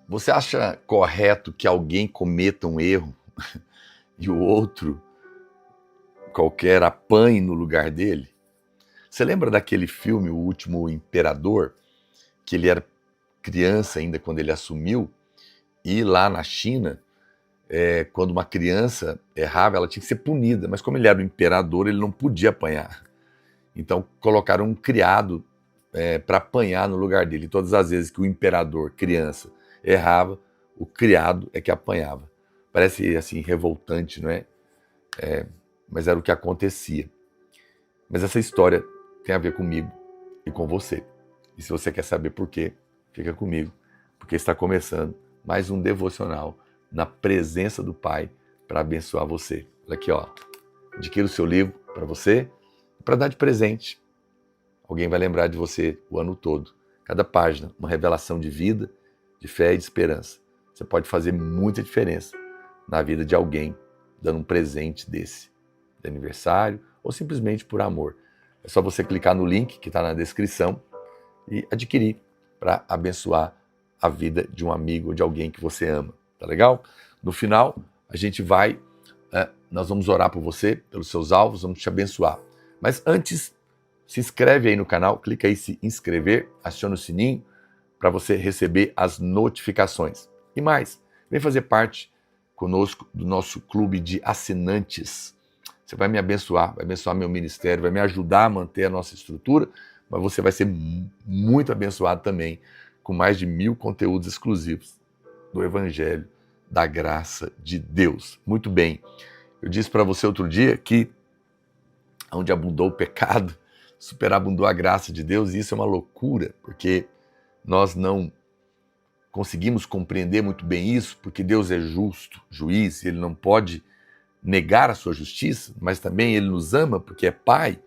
Você acha correto que alguém cometa um erro e o outro qualquer apanhe no lugar dele? Você lembra daquele filme, O Último Imperador, que ele era criança ainda quando ele assumiu, e lá na China, quando uma criança errava, ela tinha que ser punida, mas como ele era o imperador, ele não podia apanhar. Então colocaram um criado para apanhar no lugar dele. E todas as vezes que o imperador, criança, errava, o criado é que apanhava. Parece assim revoltante, não é? Mas era o que acontecia. Mas essa história tem a ver comigo e com você. E se você quer saber por quê, fica comigo, porque está começando mais um devocional na presença do Pai para abençoar você. Olha aqui, ó. Adquira o seu livro para você e para dar de presente. Alguém vai lembrar de você o ano todo. Cada página, uma revelação de vida, de fé e de esperança. Você pode fazer muita diferença na vida de alguém, dando um presente desse, de aniversário ou simplesmente por amor. É só você clicar no link que está na descrição e adquirir para abençoar a vida de um amigo ou de alguém que você ama. Tá legal? No final, a gente nós vamos orar por você, pelos seus alvos, vamos te abençoar. Mas antes, se inscreve aí no canal, clica aí em se inscrever, aciona o sininho para você receber as notificações. E mais, vem fazer parte conosco do nosso clube de assinantes. Você vai me abençoar, vai abençoar meu ministério, vai me ajudar a manter a nossa estrutura, mas você vai ser muito abençoado também com mais de 1000 conteúdos exclusivos do Evangelho, da graça de Deus. Muito bem, eu disse para você outro dia que onde abundou o pecado, superabundou a graça de Deus, e isso é uma loucura, porque nós não conseguimos compreender muito bem isso, porque Deus é justo, juiz, e Ele não pode negar a sua justiça, mas também Ele nos ama porque é Pai.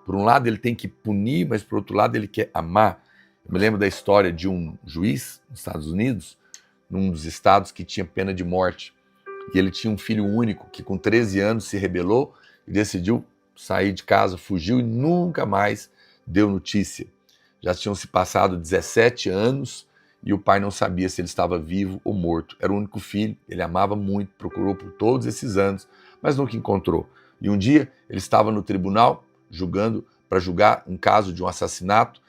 Por um lado Ele tem que punir, mas por outro lado Ele quer amar. Eu me lembro da história de um juiz nos Estados Unidos, num dos estados que tinha pena de morte, e ele tinha um filho único que com 13 anos se rebelou e decidiu sair de casa, fugiu e nunca mais deu notícia. Já tinham se passado 17 anos e o pai não sabia se ele estava vivo ou morto. Era o único filho, ele amava muito, procurou por todos esses anos, mas nunca encontrou. E um dia ele estava no tribunal para julgar um caso de um assassinato,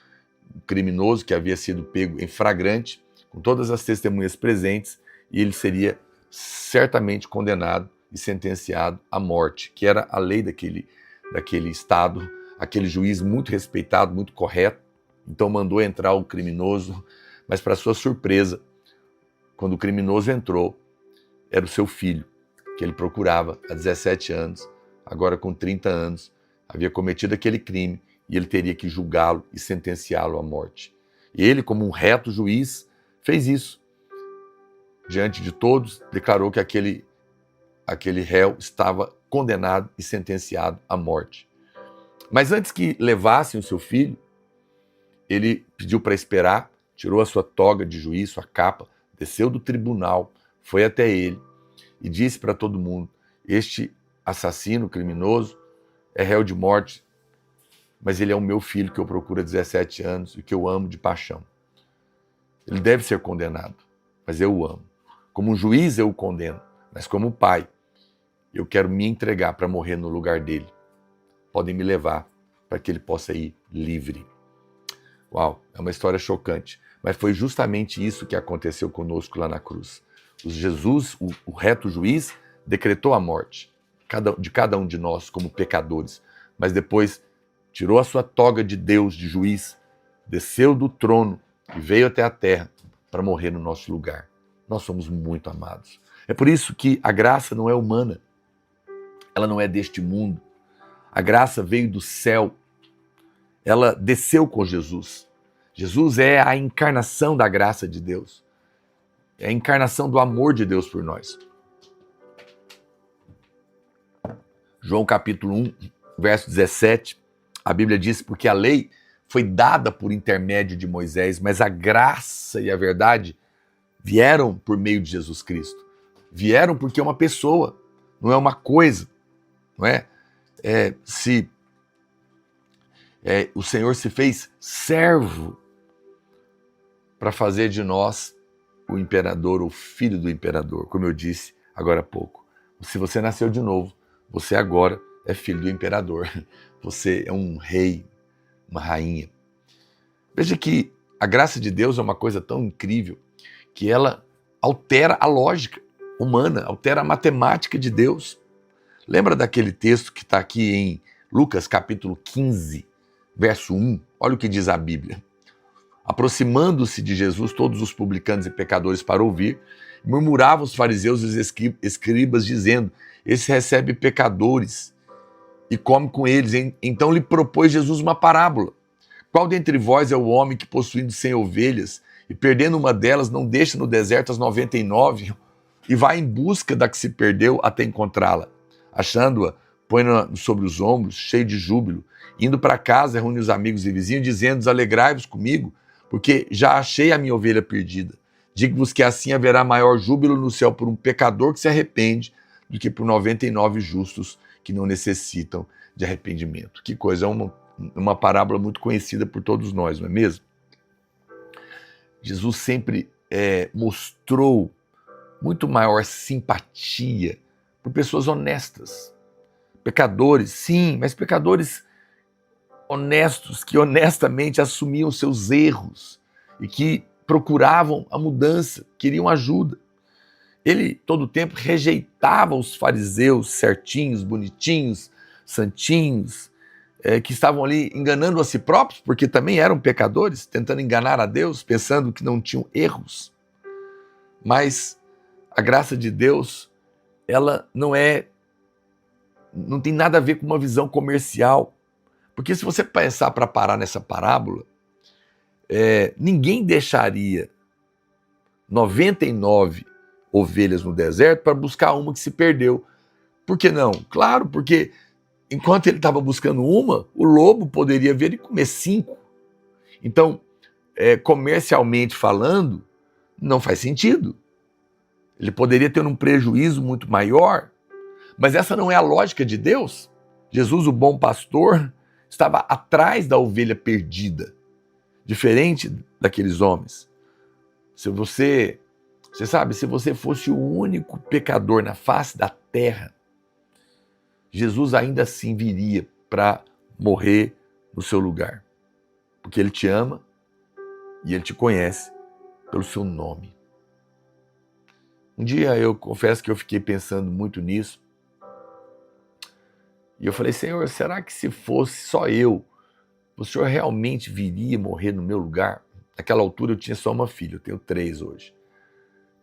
um criminoso que havia sido pego em flagrante, com todas as testemunhas presentes, e ele seria certamente condenado e sentenciado à morte, que era a lei daquele estado. Aquele juiz muito respeitado, muito correto, então mandou entrar o criminoso, mas para sua surpresa, quando o criminoso entrou, era o seu filho, que ele procurava há 17 anos, agora com 30 anos, havia cometido aquele crime e ele teria que julgá-lo e sentenciá-lo à morte. E ele, como um reto juiz, fez isso. Diante de todos, declarou que aquele réu estava condenado e sentenciado à morte. Mas antes que levassem o seu filho, ele pediu para esperar, tirou a sua toga de juiz, sua capa, desceu do tribunal, foi até ele e disse para todo mundo: este assassino criminoso é réu de morte, mas ele é o meu filho que eu procuro há 17 anos e que eu amo de paixão. Ele deve ser condenado, mas eu o amo. Como um juiz eu o condeno, mas como pai, eu quero me entregar para morrer no lugar dele. Podem me levar para que ele possa ir livre. Uau, é uma história chocante, mas foi justamente isso que aconteceu conosco lá na cruz. Jesus, o reto juiz, decretou a morte de cada um de nós como pecadores, mas depois tirou a sua toga de Deus, de juiz, desceu do trono e veio até a terra para morrer no nosso lugar. Nós somos muito amados. É por isso que a graça não é humana, ela não é deste mundo. A graça veio do céu, ela desceu com Jesus. Jesus é a encarnação da graça de Deus, é a encarnação do amor de Deus por nós. João capítulo 1, verso 17, a Bíblia diz: porque a lei foi dada por intermédio de Moisés, mas a graça e a verdade vieram por meio de Jesus Cristo. Vieram porque é uma pessoa, não é uma coisa, não é? O Senhor se fez servo para fazer de nós o imperador ou filho do imperador, como eu disse agora há pouco. Se você nasceu de novo, você agora é filho do imperador. Você é um rei, uma rainha. Veja que a graça de Deus é uma coisa tão incrível que ela altera a lógica humana, altera a matemática de Deus. Lembra daquele texto que está aqui em Lucas capítulo 15, verso 1? Olha o que diz a Bíblia. Aproximando-se de Jesus, todos os publicanos e pecadores para ouvir, murmuravam os fariseus e os escribas, dizendo: esse recebe pecadores e come com eles. Então lhe propôs Jesus uma parábola. Qual dentre vós é o homem que, possuindo 100 ovelhas e perdendo uma delas, não deixa no deserto as 99 e vai em busca da que se perdeu até encontrá-la? Achando-a, põe-na sobre os ombros, cheio de júbilo. Indo para casa, reúne os amigos e vizinhos, dizendo: alegrai-vos comigo, porque já achei a minha ovelha perdida. Digo-vos que assim haverá maior júbilo no céu por um pecador que se arrepende do que por 99 justos que não necessitam de arrependimento. Que coisa, é uma parábola muito conhecida por todos nós, não é mesmo? Jesus sempre mostrou muito maior simpatia por pessoas honestas. Pecadores, sim, mas pecadores honestos, que honestamente assumiam seus erros e que procuravam a mudança, queriam ajuda. Ele, todo o tempo, rejeitava os fariseus certinhos, bonitinhos, santinhos, que estavam ali enganando a si próprios, porque também eram pecadores, tentando enganar a Deus, pensando que não tinham erros. Mas a graça de Deus, ela não tem nada a ver com uma visão comercial. Porque se você pensar para parar nessa parábola, ninguém deixaria 99 ovelhas no deserto para buscar uma que se perdeu. Por que não? Claro, porque enquanto ele estava buscando uma, o lobo poderia vir e comer 5. Então, comercialmente falando, não faz sentido. Ele poderia ter um prejuízo muito maior, mas essa não é a lógica de Deus. Jesus, o bom pastor, estava atrás da ovelha perdida, diferente daqueles homens. Se você fosse o único pecador na face da terra, Jesus ainda assim viria para morrer no seu lugar, porque ele te ama e ele te conhece pelo seu nome. Um dia eu confesso que eu fiquei pensando muito nisso, e eu falei: Senhor, será que se fosse só eu, o Senhor realmente viria morrer no meu lugar? Naquela altura eu tinha só uma filha, eu tenho 3 hoje,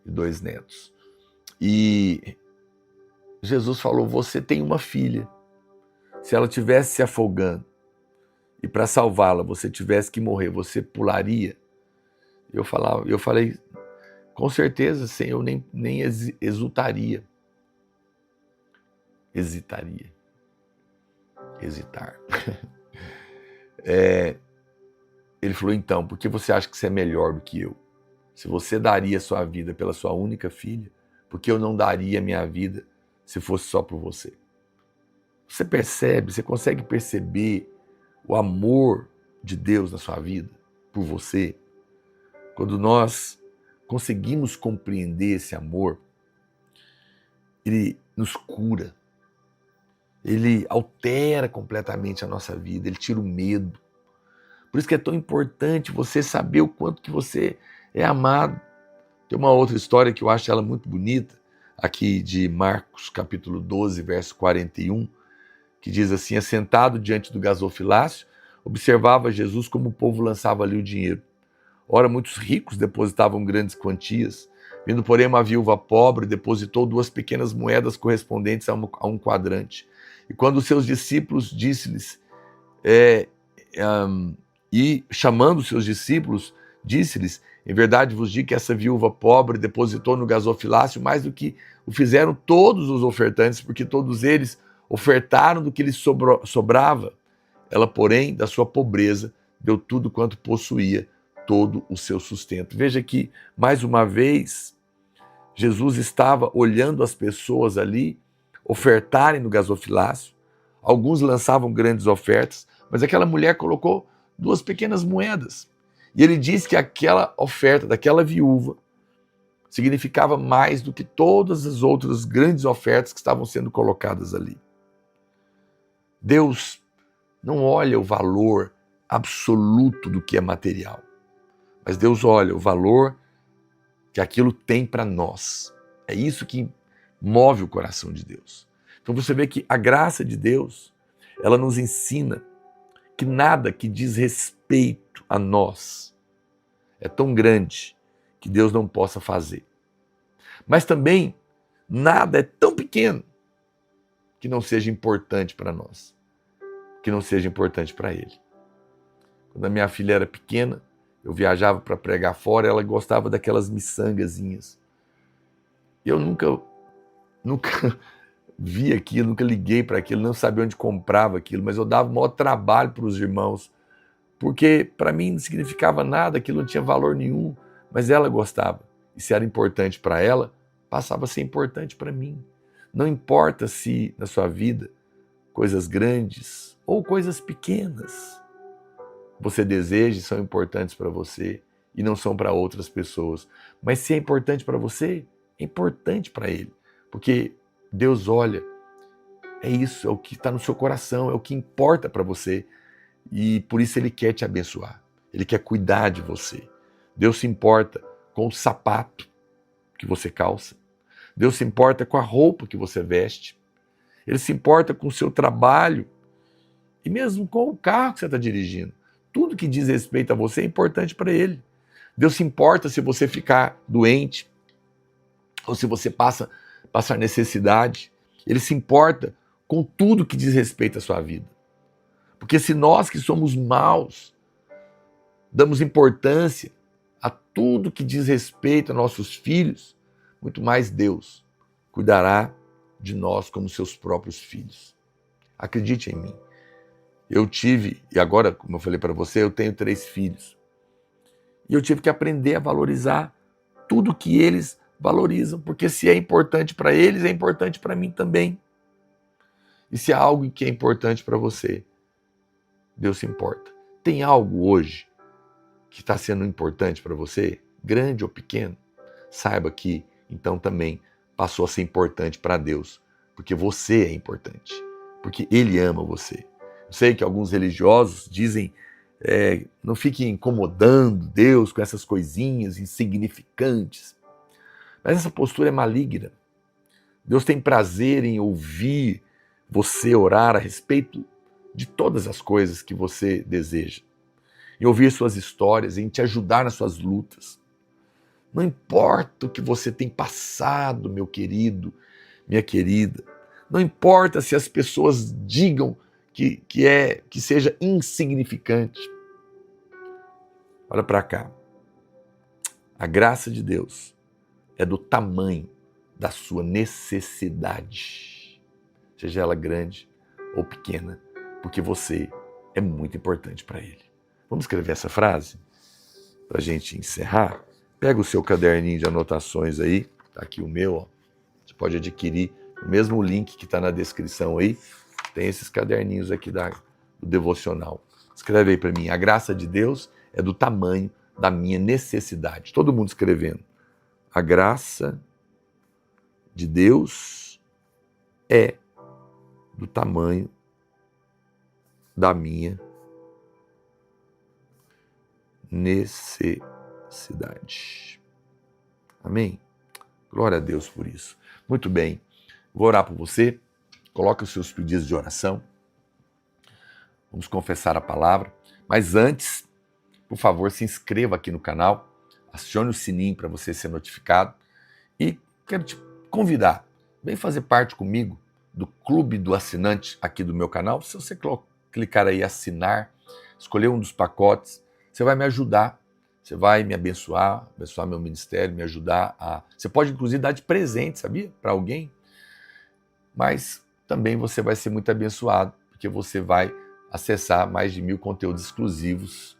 e 2 netos. E Jesus falou: você tem uma filha. Se ela estivesse se afogando e para salvá-la você tivesse que morrer, você pularia? Eu falei: com certeza, Senhor, eu nem hesitaria. Hesitar. Ele falou: então, por que você acha que você é melhor do que eu? Se você daria sua vida pela sua única filha, por que eu não daria minha vida se fosse só por você? Você percebe, você consegue perceber o amor de Deus na sua vida, por você? Quando nós conseguimos compreender esse amor, ele nos cura, ele altera completamente a nossa vida, ele tira o medo. Por isso que é tão importante você saber o quanto que você é amado. Tem uma outra história que eu acho ela muito bonita, aqui de Marcos capítulo 12, verso 41, que diz assim: assentado diante do gasofilácio, observava Jesus como o povo lançava ali o dinheiro. Ora, muitos ricos depositavam grandes quantias. Vindo, porém, uma viúva pobre, depositou 2 pequenas moedas correspondentes a um quadrante. E quando os seus discípulos disse-lhes, e chamando os seus discípulos, disse-lhes: em verdade vos digo que essa viúva pobre depositou no gasofilácio mais do que o fizeram todos os ofertantes, porque todos eles ofertaram do que lhes sobrava. Ela, porém, da sua pobreza, deu tudo quanto possuía, todo o seu sustento. Veja que, mais uma vez, Jesus estava olhando as pessoas ali ofertarem no gasofilácio. Alguns lançavam grandes ofertas, mas aquela mulher colocou 2 pequenas moedas. E ele diz que aquela oferta daquela viúva significava mais do que todas as outras grandes ofertas que estavam sendo colocadas ali. Deus não olha o valor absoluto do que é material, mas Deus olha o valor que aquilo tem para nós. É isso que move o coração de Deus. Então você vê que a graça de Deus, ela nos ensina que nada que diz respeito a nós é tão grande que Deus não possa fazer. Mas também nada é tão pequeno que não seja importante para nós, que não seja importante para Ele. Quando a minha filha era pequena, eu viajava para pregar fora, ela gostava daquelas miçangazinhas. Eu nunca vi aquilo, nunca liguei para aquilo, não sabia onde comprava aquilo, mas eu dava o maior trabalho para os irmãos, porque para mim não significava nada, aquilo não tinha valor nenhum, mas ela gostava. E se era importante para ela, passava a ser importante para mim. Não importa se na sua vida coisas grandes ou coisas pequenas você deseja e são importantes para você e não são para outras pessoas. Mas se é importante para você, é importante para Ele. Porque Deus olha, é isso, é o que está no seu coração, é o que importa para você. E por isso Ele quer te abençoar. Ele quer cuidar de você. Deus se importa com o sapato que você calça. Deus se importa com a roupa que você veste. Ele se importa com o seu trabalho e mesmo com o carro que você está dirigindo. Tudo que diz respeito a você é importante para Ele. Deus se importa se você ficar doente ou se você passar necessidade. Ele se importa com tudo que diz respeito à sua vida. Porque se nós que somos maus damos importância a tudo que diz respeito a nossos filhos, muito mais Deus cuidará de nós como seus próprios filhos. Acredite em mim. Eu tive, e agora, como eu falei para você, eu tenho 3 filhos. E eu tive que aprender a valorizar tudo que eles valorizam, porque se é importante para eles, é importante para mim também. E se há algo que é importante para você, Deus se importa. Tem algo hoje que está sendo importante para você, grande ou pequeno? Saiba que, então, também passou a ser importante para Deus, porque você é importante, porque Ele ama você. Eu sei que alguns religiosos dizem, não fique incomodando Deus com essas coisinhas insignificantes. Mas essa postura é maligna. Deus tem prazer em ouvir você orar a respeito de todas as coisas que você deseja. Em ouvir suas histórias, em te ajudar nas suas lutas. Não importa o que você tem passado, meu querido, minha querida. Não importa se as pessoas digam que seja insignificante. Olha para cá. A graça de Deus é do tamanho da sua necessidade, seja ela grande ou pequena, porque você é muito importante para Ele. Vamos escrever essa frase para a gente encerrar? Pega o seu caderninho de anotações aí, tá aqui o meu, ó. Você pode adquirir o mesmo link que está na descrição aí. Tem esses caderninhos aqui do devocional. Escreve aí para mim. A graça de Deus é do tamanho da minha necessidade. Todo mundo escrevendo. A graça de Deus é do tamanho da minha necessidade. Amém? Glória a Deus por isso. Muito bem. Vou orar por você. Coloque os seus pedidos de oração. Vamos confessar a palavra. Mas antes, por favor, se inscreva aqui no canal. Acione o sininho para você ser notificado. E quero te convidar. Vem fazer parte comigo do clube do assinante aqui do meu canal. Se você clicar aí assinar, escolher um dos pacotes, você vai me ajudar. Você vai me abençoar meu ministério, me ajudar a... Você pode, inclusive, dar de presente, sabia? Para alguém. Mas também você vai ser muito abençoado, porque você vai acessar mais de 1000 conteúdos exclusivos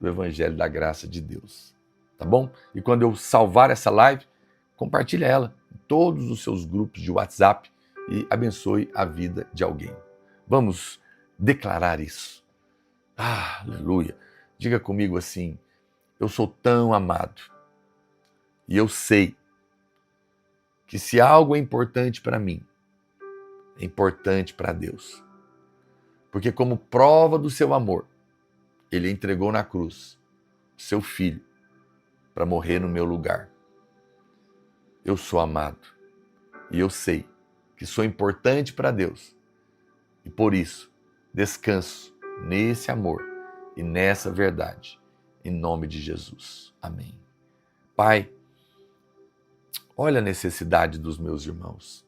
do Evangelho da Graça de Deus. Tá bom? E quando eu salvar essa live, compartilhe ela em todos os seus grupos de WhatsApp e abençoe a vida de alguém. Vamos declarar isso. Ah, aleluia. Diga comigo assim, eu sou tão amado e eu sei que se algo é importante para mim, é importante para Deus. Porque como prova do seu amor, Ele entregou na cruz o seu Filho para morrer no meu lugar. Eu sou amado e eu sei que sou importante para Deus. E por isso, descanso nesse amor e nessa verdade, em nome de Jesus. Amém. Pai, olha a necessidade dos meus irmãos.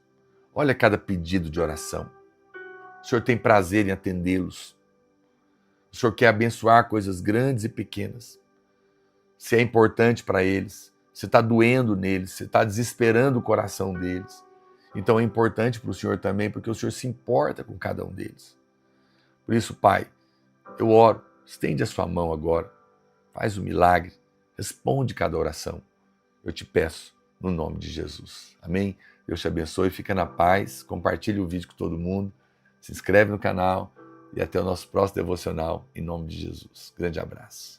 Olha cada pedido de oração. O Senhor tem prazer em atendê-los. O Senhor quer abençoar coisas grandes e pequenas. Se é importante para eles, se está doendo neles, se está desesperando o coração deles. Então é importante para o Senhor também, porque o Senhor se importa com cada um deles. Por isso, Pai, eu oro, estende a sua mão agora, faz o milagre, responde cada oração. Eu te peço, no nome de Jesus. Amém? Deus te abençoe, fica na paz, compartilhe o vídeo com todo mundo, se inscreve no canal e até o nosso próximo devocional, em nome de Jesus. Grande abraço.